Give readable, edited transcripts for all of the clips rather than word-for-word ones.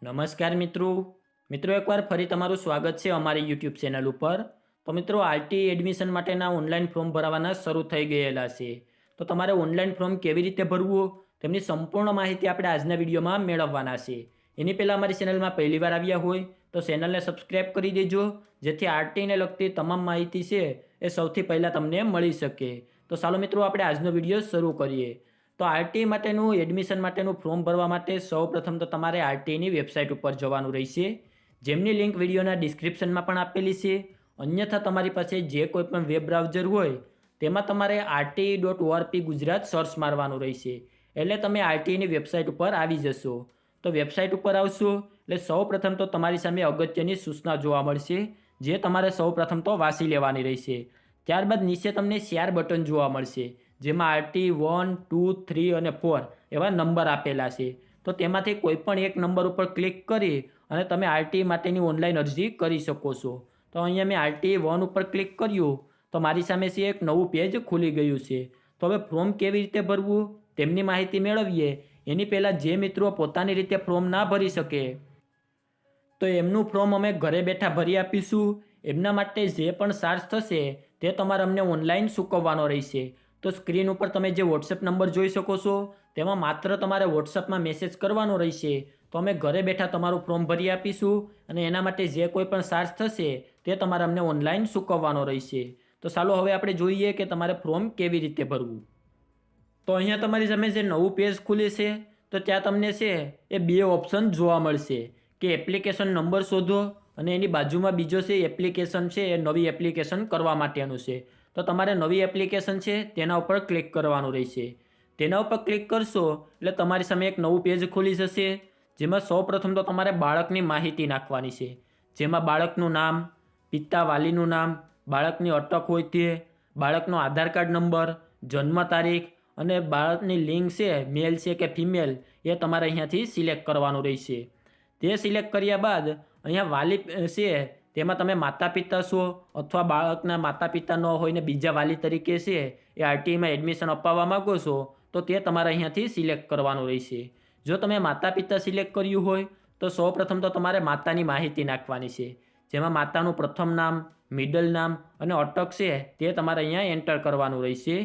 નમસ્કાર મિત્રો એકવાર ફરી તમારું સ્વાગત છે અમારી યુટ્યુબ ચેનલ ઉપર। તો મિત્રો આરટી એડમિશન માટેના ઓનલાઈન ફોર્મ ભરવાના શરૂ થઈ ગયેલા છે। તો તમારે ઓનલાઈન ફોર્મ કેવી રીતે ભરવું તેમની સંપૂર્ણ માહિતી આપણે આજના વિડીયોમાં મેળવવાના છે। એની પહેલાં અમારી ચેનલમાં પહેલીવાર આવ્યા હોય તો ચેનલને સબસ્ક્રાઈબ કરી દેજો, જેથી આરટીને લગતી તમામ માહિતી છે એ સૌથી પહેલાં તમને મળી શકે। તો ચાલો મિત્રો આપણે આજનો વિડીયો શરૂ કરીએ। તો આરટી માટેનું એડમિશન માટેનું ફોર્મ ભરવા માટે સૌપ્રથમ તો તમારે આરટીની વેબસાઇટ ઉપર જવાનું રહેશે, જેમની લિંક વિડીયોના ડિસ્ક્રિપ્શનમાં પણ આપેલી છે। અન્યથા તમારી પાસે જે કોઈ પણ વેબ બ્રાઉઝર હોય તેમાં તમારે RTE.ORP ગુજરાત સર્ચ મારવાનું રહેશે, એટલે તમે આરટીની વેબસાઇટ ઉપર આવી જશો। તો વેબસાઇટ ઉપર આવશો એટલે સૌપ્રથમ તો તમારી સામે અગત્યની સૂચના જોવા મળશે, જે તમારે સૌપ્રથમ તો વાંચી લેવાની રહેશે। ત્યારબાદ નીચે તમને 4 બટન જોવા મળશે, જેમાં આરટી 1, 2, 3 અને 4 એવા નંબર આપેલા છે। તો તેમાંથી કોઈ પણ એક નંબર ઉપર ક્લિક કરી અને તમે આરટી માટેની ઓનલાઈન અરજી કરી શકો છો। તો અહીંયા મેં આરટી 1 ઉપર ક્લિક કર્યું તો મારી સામે છે એક નવું પેજ ખુલી ગયું છે। તો હવે ફોર્મ કેવી રીતે ભરવું તેમની માહિતી મેળવીએ। એની પહેલાં જે મિત્રો પોતાની રીતે ફોર્મ ના ભરી શકે તો એમનું ફોર્મ અમે ઘરે બેઠા ભરી આપીશું। એમના માટે જે પણ ચાર્જ થશે તે તમારે અમને ઓનલાઈન ચૂકવવાનો રહેશે। તો સ્ક્રીન ઉપર તમે જે વોટ્સએપ નંબર જોઈ શકો છો તેમાં માત્ર તમારે વોટ્સએપમાં મેસેજ કરવાનો રહેશે, તો અમે ઘરે બેઠા તમારું ફોર્મ ભરી આપીશું અને એના માટે જે કોઈ પણ ચાર્જ થશે તે તમારે અમને ઓનલાઈન ચૂકવવાનો રહેશે। તો ચાલો હવે આપણે જોઈએ કે તમારે ફોર્મ કેવી રીતે ભરવું। તો અહીંયા તમારી સામે જે નવું પેજ ખુલે છે તો ત્યાં તમને છે એ 2 ઓપ્શન જોવા મળશે કે એપ્લિકેશન નંબર શોધો અને એની બાજુમાં બીજો છે એપ્લિકેશન છે એ નવી એપ્લિકેશન કરવા માટેનું છે। તો તમારે નવી એપ્લિકેશન છે તેના ઉપર ક્લિક કરવાનું રહેશે। તેના ઉપર ક્લિક કરશો એટલે તમારી સામે એક નવું પેજ ખુલી જશે, જેમાં સૌપ્રથમ તો તમારે બાળકની માહિતી નાખવાની છે, જેમાં બાળકનું નામ, પિતા વાલીનું નામ, બાળકની અટક હોય તે, બાળકનો આધાર કાર્ડ નંબર, જન્મ તારીખ અને બાળકની લિંગ છે મેલ છે કે ફિમેલ એ તમારે અહીંયાથી સિલેક્ટ કરવાનું રહેશે। તે સિલેક્ટ કર્યા બાદ અહીંયા વાલી છે તેમાં તમે માતા પિતા છો અથવા બાળકના માતા પિતા ન હોય ને બીજા વાલી તરીકે છે એ આરટીમાં એડમિશન અપાવવા માગો છો તો તે તમારે અહીંયાથી સિલેક્ટ કરવાનું રહેશે। જો તમે માતા પિતા સિલેક્ટ કર્યું હોય તો સૌપ્રથમ તો તમારે માતાની માહિતી નાખવાની છે, જેમાં માતાનું પ્રથમ નામ, મિડલ નામ અને અટક છે તે તમારે અહીંયા એન્ટર કરવાનું રહેશે।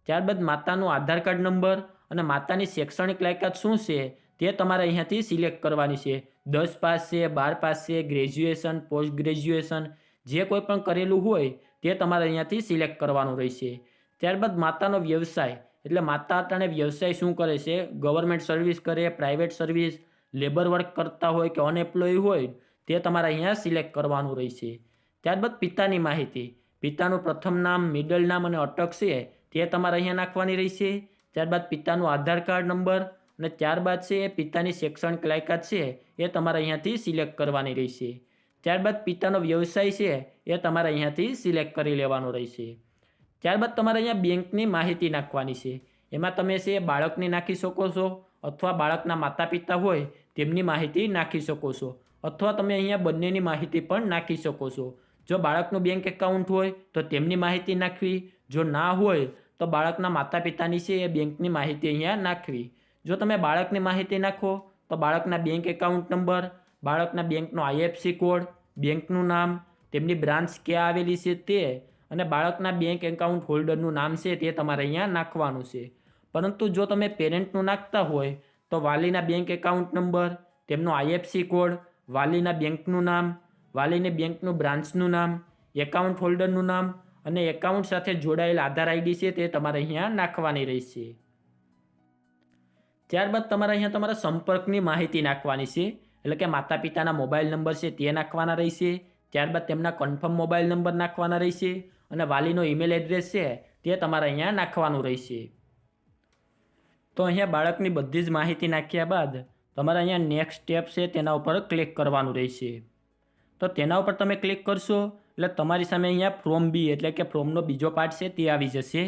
ત્યારબાદ માતાનું આધાર કાર્ડ નંબર અને માતાની શૈક્ષણિક લાયકાત શું છે તે તમારે અહીંયાથી સિલેક્ટ કરવાની છે। 10 પાસ છે, 12 પાસ છે, ગ્રેજ્યુએશન, પોસ્ટ ગ્રેજ્યુએશન જે કોઈ પણ કરેલું હોય તે તમારે અહીંયાથી સિલેક્ટ કરવાનું રહેશે। ત્યારબાદ માતાનો વ્યવસાય, એટલે માતા અટાણે વ્યવસાય શું કરે છે, ગવર્મેન્ટ સર્વિસ કરે, પ્રાઇવેટ સર્વિસ, લેબર વર્ક કરતા હોય કે અનએમ્પ્લોય હોય તે તમારે અહીંયા સિલેક્ટ કરવાનું રહેશે। ત્યારબાદ પિતાની માહિતી, પિતાનું પ્રથમ નામ, મિડલ નામ અને અટક છે તે તમારે અહીંયા નાખવાની રહેશે। ત્યારબાદ પિતાનું આધાર કાર્ડ નંબર અને ત્યારબાદ છે એ પિતાની શૈક્ષણિક લાયકાત છે એ તમારે અહીંયાથી સિલેક્ટ કરવાની રહેશે। ત્યારબાદ પિતાનો વ્યવસાય છે એ તમારે અહીંયાથી સિલેક્ટ કરી લેવાનો રહેશે। ત્યારબાદ તમારે અહીંયા બેંકની માહિતી નાખવાની છે, એમાં તમે છે બાળકની નાખી શકો છો અથવા બાળકના માતા પિતા હોય તેમની માહિતી નાખી શકો છો, અથવા તમે અહીંયા બંનેની માહિતી પણ નાખી શકો છો। જો બાળકનું બેંક એકાઉન્ટ હોય તો તેમની માહિતી નાખવી, જો ના હોય તો બાળકના માતા પિતાની છે એ બેંકની માહિતી અહીંયા નાખવી। જો તમે બાળકની માહિતી નાખો તો બાળકના બેંક એકાઉન્ટ નંબર, બાળકના બેંકનો IFSC કોડ, બેંકનું નામ, તેમની બ્રાન્ચ ક્યાં આવેલી છે તે અને બાળકના બેંક એકાઉન્ટ હોલ્ડરનું નામ છે તે તમારે અહીંયા નાખવાનું છે। પરંતુ જો તમે પેરેન્ટનું નાખતા હોય તો વાલીના બેંક એકાઉન્ટ નંબર, તેમનો IFSC કોડ, વાલીના બેંકનું નામ, વાલીને બેંકનું બ્રાન્ચનું નામ, એકાઉન્ટ હોલ્ડરનું નામ અને એકાઉન્ટ સાથે જોડાયેલ આધાર ID છે તે તમારે અહીંયા નાખવાની રહેશે। ત્યારબાદ તમારે અહીંયા તમારા સંપર્કની માહિતી નાખવાની છે, એટલે કે માતા પિતાના મોબાઈલ નંબર છે તે નાખવાના રહેશે। ત્યારબાદ તેમના કન્ફર્મ મોબાઈલ નંબર નાખવાના રહેશે અને વાલીનો ઈમેલ એડ્રેસ છે તે તમારે અહીંયા નાખવાનું રહેશે। તો અહીંયા બાળકની બધી જ માહિતી નાખ્યા બાદ તમારે અહીંયા નેક્સ્ટ સ્ટેપ છે તેના ઉપર ક્લિક કરવાનું રહેશે। તો તેના ઉપર તમે ક્લિક કરશો એટલે તમારી સામે અહીંયા ફોર્મ B એટલે કે ફોર્મનો બીજો પાર્ટ છે તે આવી જશે।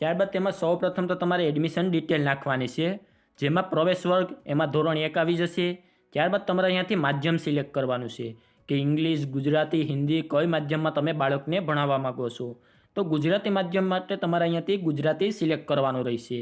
ત્યારબાદ તેમાં સૌપ્રથમ તો તમારે એડમિશન ડિટેલ નાખવાની છે, જેમાં પ્રવેશ વર્ગ એમાં ધોરણ 1 આવી જશે। ત્યારબાદ તમારે અહીંયાથી માધ્યમ સિલેક્ટ કરવાનું છે કે ઇંગ્લિશ, ગુજરાતી, હિન્દી કઈ માધ્યમમાં તમે બાળકને ભણાવવા માગો છો। તો ગુજરાતી માધ્યમ માટે તમારે અહીંયાથી ગુજરાતી સિલેક્ટ કરવાનું રહેશે।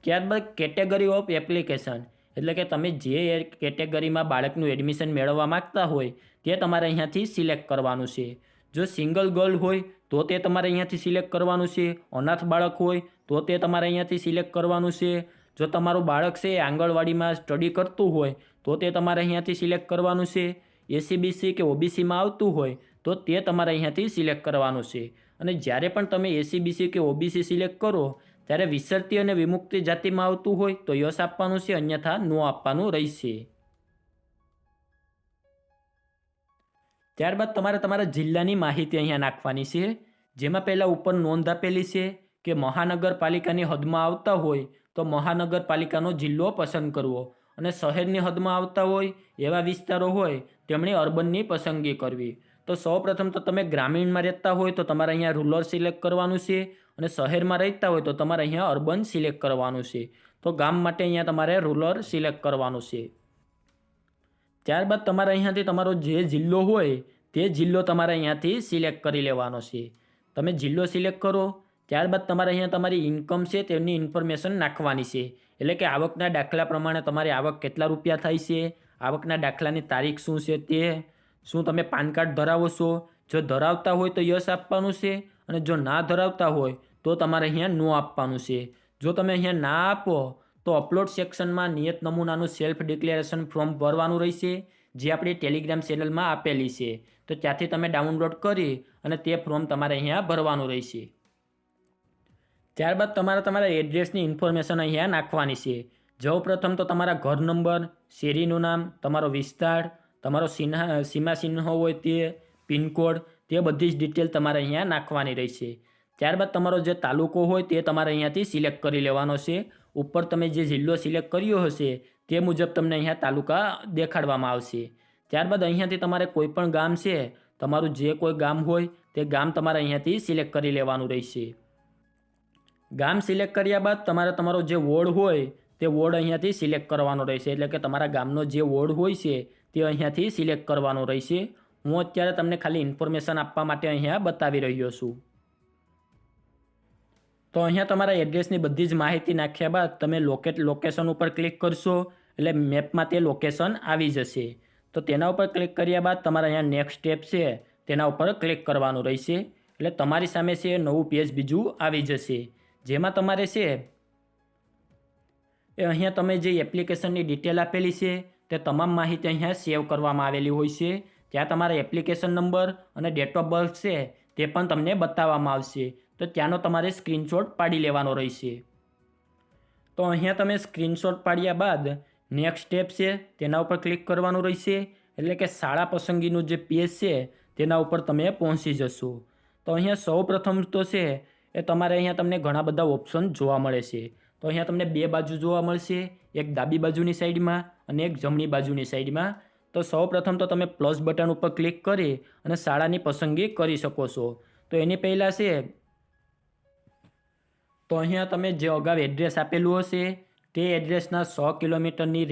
ત્યારબાદ કેટેગરી ઓફ એપ્લિકેશન એટલે કે તમે જે કેટેગરીમાં બાળકનું એડમિશન મેળવવા માગતા હોય તે તમારે અહીંયાથી સિલેક્ટ કરવાનું છે. જો સિંગલ ગર્લ હોય તો તે તમારે અહીંયાથી સિલેક્ટ કરવાનું છે. અનાથ બાળક હોય તો તે તમારે અહીંયાથી સિલેક્ટ કરવાનું છે. જો તમારું બાળક છે એ આંગણવાડીમાં સ્ટડી કરતું હોય તો તે તમારે અહીંયાથી સિલેક્ટ કરવાનું છે. એસીબીસી કે ઓબીસીમાં આવતું હોય તો તે તમારે અહીંયાથી સિલેક્ટ કરવાનું છે. અને જ્યારે પણ તમે એસીબીસી કે ઓબીસી સિલેક્ટ કરો ત્યારે વિસર્તી અને વિમુક્તિ જાતિમાં આવતું હોય તો યસ આપવાનું છે, અન્યથા નો આપવાનું રહેશે. ત્યારબાદ તમારે તમારા જિલ્લાની માહિતી અહીંયા નાખવાની છે, જેમાં પહેલાં ઉપર નોંધ આપેલી છે કે મહાનગરપાલિકાની હદમાં આવતા હોય તો મહાનગરપાલિકાનો જિલ્લો પસંદ કરવો, અને શહેરની હદમાં આવતા હોય એવા વિસ્તારો હોય તેમણે અર્બનની પસંદગી કરવી. તો સૌપ્રથમ તો તમે ગ્રામીણમાં રહેતા હોય તો તમારે અહીંયા રૂરલ સિલેક્ટ કરવાનું છે, અને શહેરમાં રહેતા હોય તો તમારે અહીંયા અર્બન સિલેક્ટ કરવાનું છે. તો ગામ માટે અહીંયા તમારે રૂરલ સિલેક્ટ કરવાનું છે. ત્યારબાદ તમારે અહીંયાથી તમારો જે જિલ્લો હોય તે જિલ્લો તમારે અહીંયાથી સિલેક્ટ કરી લેવાનો છે. તમે જિલ્લો સિલેક્ટ કરો ત્યારબાદ તમારે અહીંયા તમારી ઇન્કમ છે તેની ઇન્ફોર્મેશન નાખવાની છે. એટલે કે આવકના દાખલા પ્રમાણે તમારી આવક કેટલા રૂપિયા થાય છે, આવકના દાખલાની તારીખ શું છે તે, શું તમે પાન કાર્ડ ધરાવો છો. જો ધરાવતા હોય તો યસ આપવાનું છે, અને જો ના ધરાવતા હોય તો તમારે અહીંયા નો આપવાનું છે. જો તમે અહીંયા ના આપો તો અપલોડ સેક્શનમાં નિયત નમૂનાનું સેલ્ફ ડિક્લેરેશન ફોર્મ ભરવાનું રહેશે, જે આપણી ટેલિગ્રામ ચેનલમાં આપેલી છે. તો ત્યાંથી તમે ડાઉનલોડ કરી અને તે ફોર્મ તમારે અહીંયા ભરવાનું રહેશે. ત્યારબાદ તમારે તમારા એડ્રેસની ઇન્ફોર્મેશન અહીંયા નાખવાની છે. સૌપ્રથમ તો તમારા ઘર નંબર, શેરીનું નામ, તમારો વિસ્તાર, તમારો સીમા ચિહ્ન હોય તે, પિનકોડ, તે બધી જ ડિટેલ તમારે અહીંયા નાખવાની રહેશે. ત્યારબાદ તમારો જે તાલુકો હોય તે તમારે અહીંયાથી સિલેક્ટ કરી લેવાનો છે. ઉપર તમે જે જિલ્લો સિલેક્ટ કર્યો હશે તે મુજબ તમને અહીંયા તાલુકા દેખાડવામાં આવશે. ત્યારબાદ અહીંયાથી તમારે કોઈ પણ ગામ છે, તમારું જે કોઈ ગામ હોય તે ગામ તમારે અહીંયાથી સિલેક્ટ કરી લેવાનું રહેશે. ગામ સિલેક્ટ કર્યા બાદ તમારે તમારો જે વોર્ડ હોય તે વોર્ડ અહીંયાથી સિલેક્ટ કરવાનો રહેશે. એટલે કે તમારા ગામનો જે વોર્ડ હોય છે તે અહીંયાથી સિલેક્ટ કરવાનો રહેશે. હું અત્યારે તમને ખાલી ઇન્ફોર્મેશન આપવા માટે અહીંયા બતાવી રહ્યો છું. તો અહીંયા તમારા એડ્રેસની બધી જ માહિતી નાખ્યા બાદ તમે લોકેશન ઉપર ક્લિક કરશો એટલે મેપમાં તે લોકેશન આવી જશે. તો તેના ઉપર ક્લિક કર્યા બાદ તમારે અહીંયા નેક્સ્ટ સ્ટેપ છે તેના ઉપર ક્લિક કરવાનું રહેશે. એટલે તમારી સામે છે નવું પેજ બીજું આવી જશે, જેમાં તમારે છે એ અહીંયા તમે જે એપ્લિકેશનની ડિટેલ આપેલી છે તે તમામ માહિતી અહીંયા સેવ કરવામાં આવેલી હોય છે. ત્યાં તમારા એપ્લિકેશન નંબર અને ડેટ ઓફ બર્થ છે તે પણ તમને બતાવવામાં આવશે. તો ત્યાંનો તમારે સ્ક્રીનશોટ પાડી લેવાનો રહેશે. તો અહીંયા તમે સ્ક્રીનશોટ પાડ્યા બાદ નેક્સ્ટ સ્ટેપ છે તેના ઉપર ક્લિક કરવાનું રહેશે. એટલે કે શાળા પસંદગીનું જે પેજ છે તેના ઉપર તમે પહોંચી જશો. તો અહીંયા સૌ પ્રથમ તો છે એ તમારે અહીંયા તમને ઘણા બધા ઓપ્શન જોવા મળે છે. તો અહીંયા તમને બે બાજુ જોવા મળશે, એક ડાબી બાજુની સાઈડમાં અને એક જમણી બાજુની સાઈડમાં. તો સૌ પ્રથમ તો તમે પ્લસ બટન ઉપર ક્લિક કરી અને શાળાની પસંદગી કરી શકો છો. તો એની પહેલાં છે તો અહીંયા તમે જે અગાઉ એડ્રેસ આપેલું હશે તે એડ્રેસના 100 કિલોમીટરની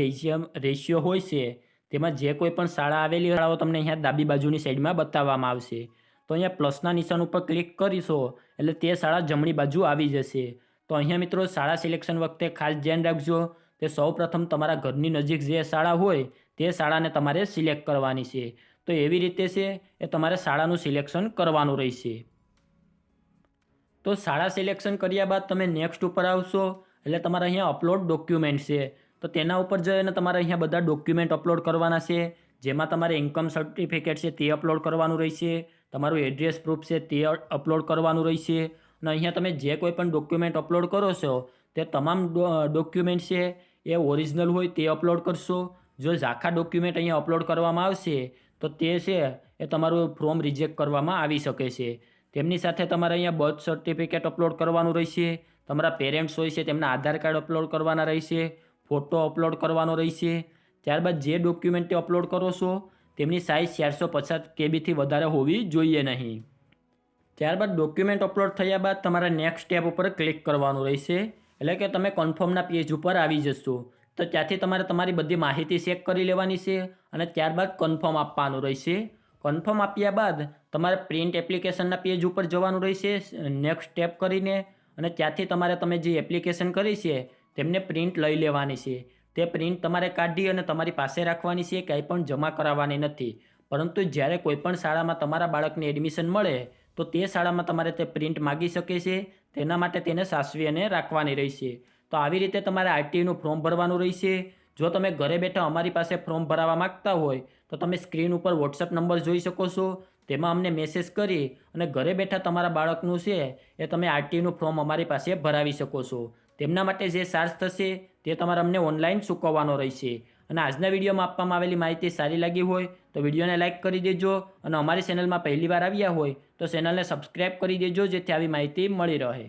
રેશિયો હોય છે, તેમાં જે કોઈ પણ શાળા આવેલી શાળાઓ તમને અહીંયા ડાબી બાજુની સાઈડમાં બતાવવામાં આવશે. તો અહીંયા પ્લસના નિશાન ઉપર ક્લિક કરીશો એટલે તે શાળા જમણી બાજુ આવી જશે. તો અહીંયા મિત્રો શાળા સિલેક્શન વખતે ખાસ ધ્યાન રાખજો કે સૌપ્રથમ તમારા ઘરની નજીક જે શાળા હોય તે શાળાને તમારે સિલેક્ટ કરવાની છે. તો એવી રીતે છે એ તમારે શાળાનું સિલેક્શન કરવાનું રહેશે. તો શાળા સિલેક્શન કર્યા બાદ તમે નેક્સ્ટ ઉપર આવશો એટલે તમારે અહીંયા અપલોડ ડોક્યુમેન્ટ છે. તો તેના ઉપર જઈને તમારે અહીંયા બધા ડોક્યુમેન્ટ અપલોડ કરવાના છે, જેમાં તમારે ઇન્કમ સર્ટિફિકેટ છે તે અપલોડ કરવાનું રહેશે, તમારું એડ્રેસ પ્રૂફ છે તે અપલોડ કરવાનું રહેશે. અને અહીંયા તમે જે કોઈ પણ ડોક્યુમેન્ટ અપલોડ કરો છો તે તમામ ડોક્યુમેન્ટ છે એ ઓરિજિનલ હોય તે અપલોડ કરશો. જો ઝાખા ડોક્યુમેન્ટ અહીંયા અપલોડ કરવામાં આવશે તો તે છે એ તમારું ફોર્મ રિજેક્ટ કરવામાં આવી શકે છે. તેમની સાથે તમારે અહીંયા બર્થ સર્ટિફિકેટ અપલોડ કરવાનું રહેશે, તમારા પેરેન્ટ્સ હોય છે તેમના આધાર કાર્ડ અપલોડ કરવાના રહેશે, ફોટો અપલોડ કરવાનો રહેશે. ત્યારબાદ જે ડોક્યુમેન્ટ અપલોડ કરો છો તેમની સાઇઝ 450 કેબીથી વધારે હોવી જોઈએ નહીં. ત્યારબાદ ડોક્યુમેન્ટ અપલોડ થયા બાદ તમારે નેક્સ્ટ સ્ટેપ ઉપર ક્લિક કરવાનું રહેશે. એટલે કે તમે કન્ફર્મના પેજ ઉપર આવી જશો. તો ત્યાંથી તમારે તમારી બધી માહિતી ચેક કરી લેવાની છે અને ત્યારબાદ કન્ફર્મ આપવાનું રહેશે. કન્ફર્મ આપ્યા બાદ તમારે પ્રિન્ટ એપ્લિકેશનના પેજ ઉપર જવાનું રહેશે નેક્સ્ટ સ્ટેપ કરીને, અને ત્યાંથી તમારે તમે જે એપ્લિકેશન કરી છે તેમને પ્રિન્ટ લઈ લેવાની છે. તે પ્રિન્ટ તમારે કાઢી અને તમારી પાસે રાખવાની છે, કંઈ પણ જમા કરાવવાની નથી. પરંતુ જ્યારે કોઈપણ શાળામાં તમારા બાળકને એડમિશન મળે તો તે શાળામાં તમારે તે પ્રિન્ટ માગી શકે છે. તેના માટે તેને સાચવી અને રાખવાની રહેશે. તો આવી રીતે તમારે આરટીઈનું ફોર્મ ભરવાનું રહેશે. જો તમે ઘરે બેઠા અમારી પાસે ફોર્મ ભરાવવા માગતા હોય તો તમે સ્ક્રીન ઉપર વોટ્સઅપ નંબર જોઈ શકો છો. તેમાં અમને મેસેજ કરી અને ઘરે બેઠા તમારા બાળકનું છે એ તમે આરટીઈનું ફોર્મ અમારી પાસે ભરાવી શકો છો. તેમના માટે જે ચાર્જ થશે તે તમારે અમને ઓનલાઈન ચૂકવવાનો રહેશે. અને આજના વિડીયોમાં આપવામાં આવેલી માહિતી સારી લાગી હોય તો વિડીયોને લાઇક કરી દેજો અને અમારી ચેનલમાં પહેલીવાર આવ્યા હોય તો ચેનલને સબસ્ક્રાઈબ કરી દેજો, જેથી આવી માહિતી મળી રહે.